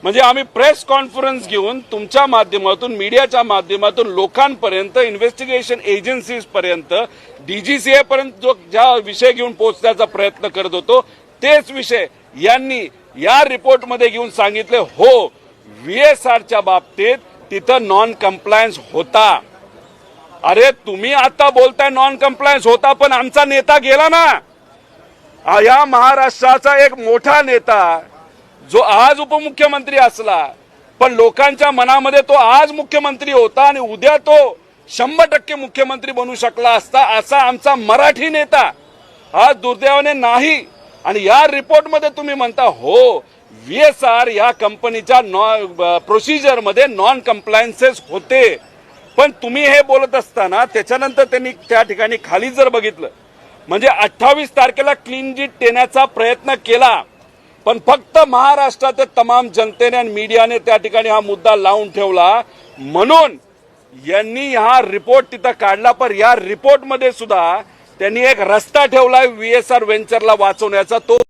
म्हणजे आम्ही press conference घेऊन तुमच्या माध्यमातून मीडियाच्या माध्यमातून लोकांपर्यंत इन्व्हेस्टिगेशन एजन्सीज पर्यंत डीजीसीए पर्यंत जो ज्या विषय घेऊन पोहोचण्याचा प्रयत्न करत होतो तेच विषय यांनी या रिपोर्टमध्ये घेऊन सांगितले हो व्हीएसआरच्या बाबतीत तिथं नॉन कम्प्लायन्स होता। अरे तुम्ही आता बोलताय नॉन कम्प्लायन्स होता पण आमचा नेता गेला ना, या महाराष्ट्राचा एक मोठा नेता जो आज उपमुख्यमंत्री असला पण लोकांच्या मनामध्ये तो आज मुख्यमंत्री होता आणि उद्या तो 100% मुख्यमंत्री बनू शकला असता असा आमचा मराठी नेता आज दुर्दैवाने नाही। आणि या रिपोर्टमध्ये तुम्ही म्हणता हो व्हीएसआर या कंपनीच्या प्रोसिजर मध्ये नॉन कम्प्लायन्सेस होते, पण तुम्ही हे बोलत असताना त्याच्यानंतर त्यांनी त्या ठिकाणी खाली जर बघितलं म्हणजे 28 तारखेला क्लीन चिट देण्याचा प्रयत्न केला पण फक्त महाराष्ट्राच्या तमाम जनतेने आणि मीडियाने त्या ठिकाणी हा मुद्दा लावून ठेवला म्हणून यांनी हा रिपोर्ट तिथं काढला। पण या रिपोर्टमध्ये सुद्धा त्यांनी एक रस्ता ठेवलाय व्हीएसआर व्हेंचरला वाचवण्याचा, तो